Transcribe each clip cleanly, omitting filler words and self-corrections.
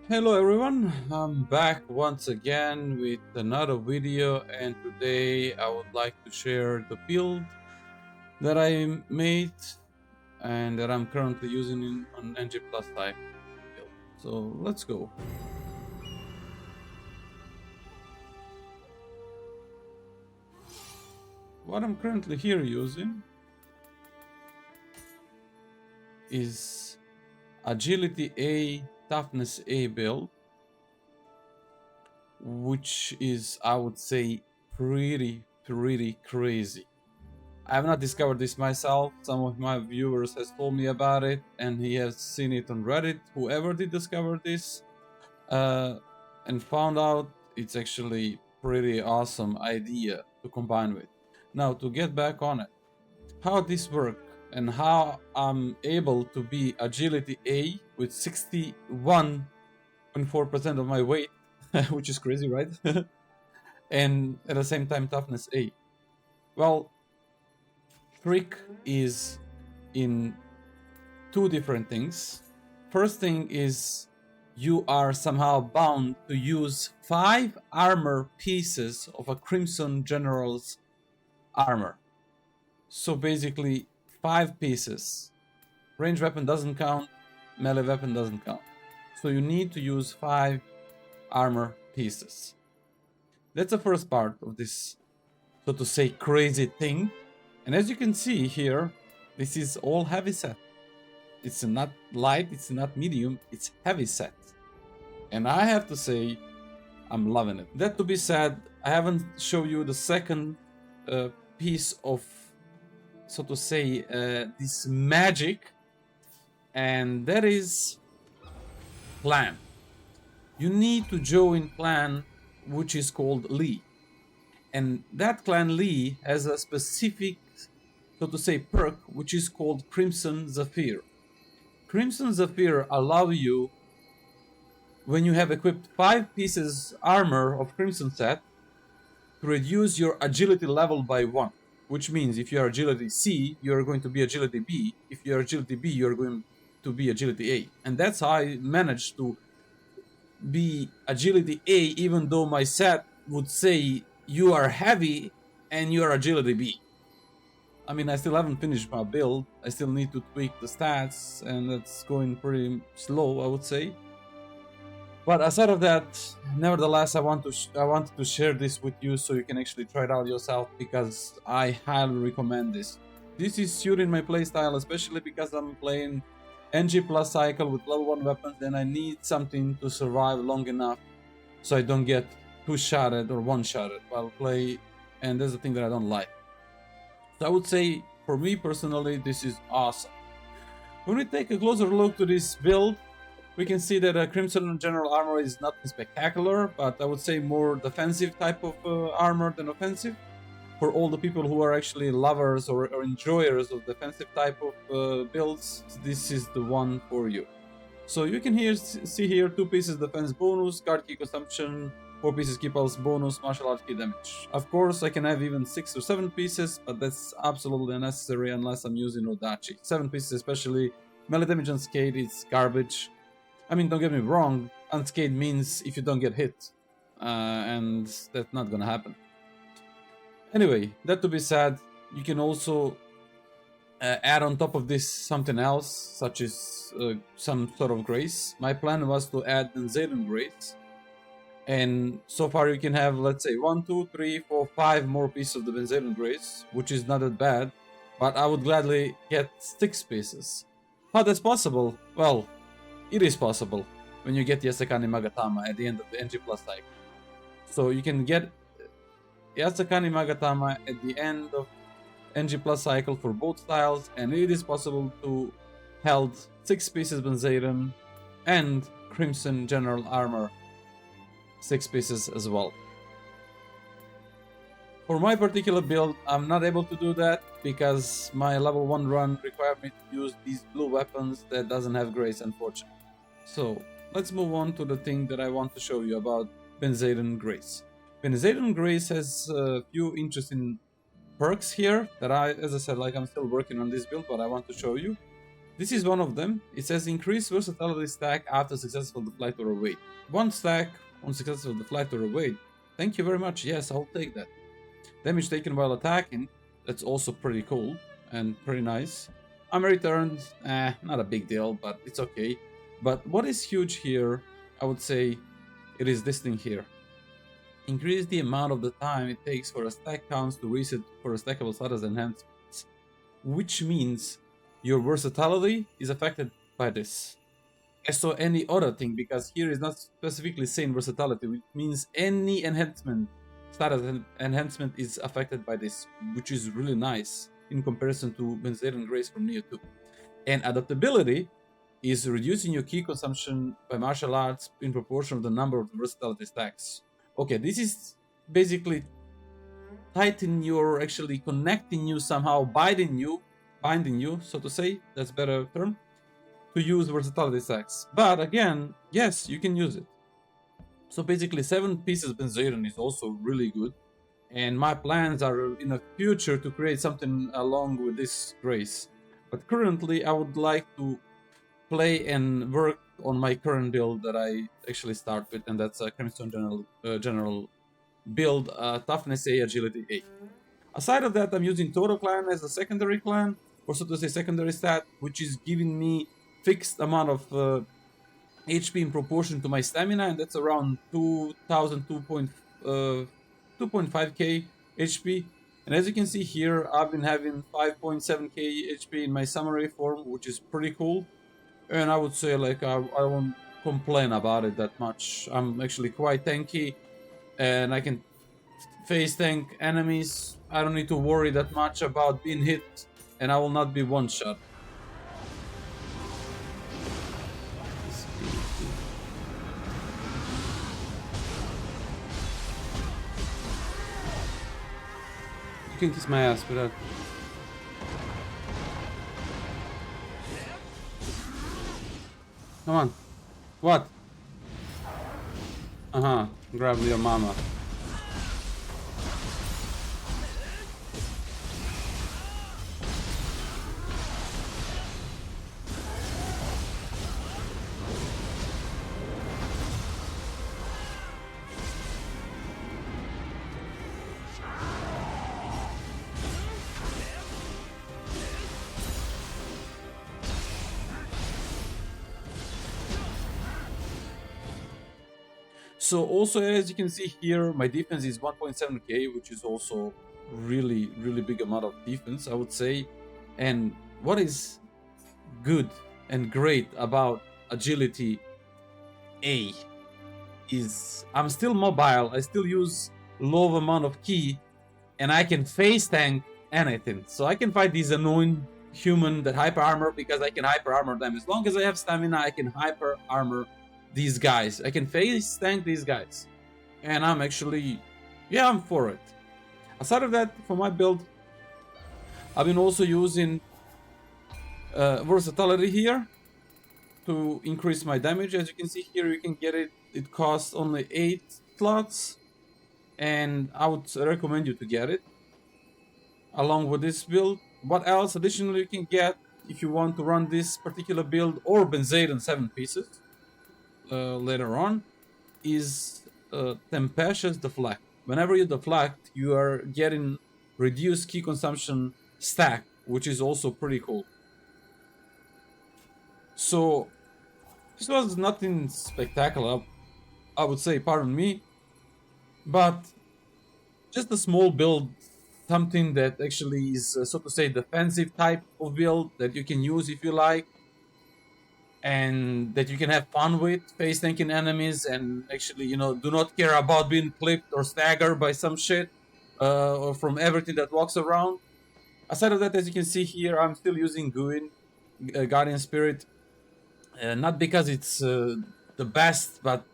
Hello everyone, I'm back once again with another video, and today I would like to share the build that I made and that I'm currently using on NG Plus type build. So let's go. What I'm currently here using is Agility A, Toughness A build, which is, I would say, pretty crazy. I have not discovered this myself. Some of my viewers has told me about it, and he has seen it on Reddit. Whoever did discover this, uh, and found out it's actually pretty awesome idea to combine with. Now to get back on it, how this work and how I'm able to be Agility A with 61.4% of my weight, which is crazy, right? And at the same time Toughness A. Well, trick is in two different things. First thing is you are somehow bound to use 5 armor pieces of a Crimson General's armor. So basically 5 pieces. Range weapon doesn't count, melee weapon doesn't count. So you need to use 5 armor pieces. That's the first part of this, so to say, crazy thing. And as you can see here, this is all heavy set. It's not light, it's not medium, it's heavy set. And I have to say, I'm loving it. That to be said, I haven't shown you the second piece of, so to say, this magic, and that is clan. You need to join clan which is called Lee. And that clan Lee has a specific, so to say, perk which is called Crimson Zephyr. Crimson Zephyr allow you, when you have equipped 5 pieces armor of Crimson set, to reduce your agility level by 1. Which means if you are agility C, you are going to be agility B. If you are agility B, you are going to be agility A. And that's how I managed to be agility A, even though my set would say you are heavy and you are agility B. I mean, I still haven't finished my build. I still need to tweak the stats, and that's going pretty slow, I would say. But aside of that, nevertheless, I wanted to share this with you so you can actually try it out yourself, because I highly recommend this. This is suiting my playstyle, especially because I'm playing NG plus cycle with level 1 weapons, and I need something to survive long enough so I don't get two-shotted or one-shotted while play, and that's the thing that I don't like. So I would say, for me personally, this is awesome. When we take a closer look to this build, we can see that Crimson General armor is not spectacular, but I would say more defensive type of armor than offensive. For all the people who are actually lovers or enjoyers of defensive type of builds, this is the one for you. So you can see here 2 pieces defense bonus, card key consumption, 4 pieces key pulse bonus, martial art key damage. Of course, I can have even 6 or 7 pieces, but that's absolutely unnecessary unless I'm using Odachi. 7 pieces, especially melee damage unscathed, is garbage. I mean, don't get me wrong, unscathed means if you don't get hit, and that's not gonna happen. Anyway, that to be said, you can also add on top of this something else, such as some sort of grace. My plan was to add Benzaden grace, and so far you can have, let's say, 1, 2, 3, 4, 5 more pieces of the Benzaden grace, which is not that bad, but I would gladly get 6 pieces. How that's possible? Well, it is possible when you get Yasakani Magatama at the end of the NG Plus cycle. So you can get Yasakani Magatama at the end of NG Plus cycle for both styles, and it is possible to held 6 pieces Benzaden and Crimson General Armor 6 pieces as well. For my particular build, I'm not able to do that because my level 1 run required me to use these blue weapons that doesn't have grace, unfortunately. So let's move on to the thing that I want to show you about Benzaden Grace. Benzaden Grace has a few interesting perks here that as I said, like, I'm still working on this build, but I want to show you. This is one of them. It says increase versatility stack after successful deflect or evade. 1 stack on successful deflect or evade. Thank you very much. Yes, I'll take that. Damage taken while attacking. That's also pretty cool and pretty nice. Armor returned. Not a big deal, but it's okay. But what is huge here, I would say, it is this thing here. Increase the amount of the time it takes for a stack counts to reset for a stackable status enhancements, which means your versatility is affected by this. As so any other thing, because here is not specifically saying versatility, which means any enhancement, status enhancement is affected by this, which is really nice in comparison to Benzair Grace from Nioh 2. And adaptability is reducing your key consumption by martial arts in proportion of the number of the versatility stacks. Okay, this is basically tightening you or actually connecting you somehow, binding you, so to say, that's a better term, to use versatility stacks. But again, yes, you can use it. So basically 7 pieces Benzair is also really good. And my plans are in the future to create something along with this grace. But currently I would like to play and work on my current build that I actually start with, and that's a Crimson General build, Toughness A, Agility A. Aside of that, I'm using Total Clan as a secondary clan, or so to say secondary stat, which is giving me fixed amount of HP in proportion to my stamina, and that's around 2.5k HP. And as you can see here, I've been having 5.7k HP in my summary form, which is pretty cool. And I would say, like, I won't complain about it that much. I'm actually quite tanky, and I can face tank enemies. I don't need to worry that much about being hit, and I will not be one shot. You can kiss my ass for that. Come on. What? Grab your mama. So also, as you can see here, my defense is 1.7k, which is also really big amount of defense, I would say. And what is good and great about Agility A is I'm still mobile, I still use low amount of ki, and I can face tank anything. So I can fight these annoying human that hyper armor because I can hyper armor them. As long as I have stamina, I can hyper armor these guys. I can face tank these guys. And I'm actually, yeah, I'm for it. Aside of that, for my build, I've been also using versatility here to increase my damage. As you can see here, you can get it. It costs only 8 slots. And I would recommend you to get it along with this build. What else additionally you can get if you want to run this particular build or Benzair in 7 pieces later on is Tempestuous Deflect. Whenever you deflect, you are getting reduced key consumption stack, which is also pretty cool. So this was nothing spectacular, I would say, pardon me, but just a small build, something that actually is so to say defensive type of build that you can use if you like, and that you can have fun with, face tanking enemies, and actually, you know, do not care about being clipped or staggered by some shit or from everything that walks around. Aside of that, as you can see here, I'm still using Guardian Spirit, not because it's the best, but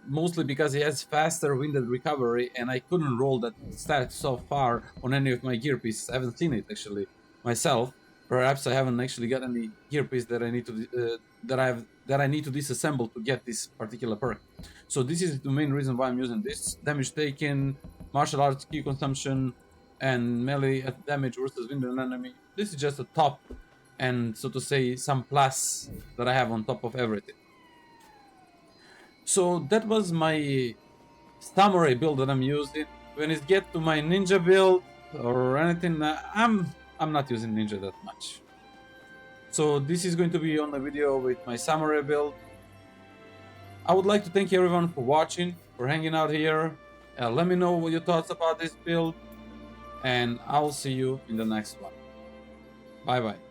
mostly because it has faster winded recovery, and I couldn't roll that stat so far on any of my gear pieces. I haven't seen it actually myself. Perhaps I haven't actually got any gear piece that I need to that I need to disassemble to get this particular perk. So this is the main reason why I'm using this. Damage taken, martial arts key consumption, and melee damage versus winded enemy. This is just a top and, so to say, some plus that I have on top of everything. So that was my samurai build that I'm using. When it gets to my ninja build or anything, I'm not using ninja that much. So this is going to be on the video with my samurai build. I would like to thank everyone for watching, for hanging out here. Let me know what your thoughts about this build, and I'll see you in the next one. Bye bye.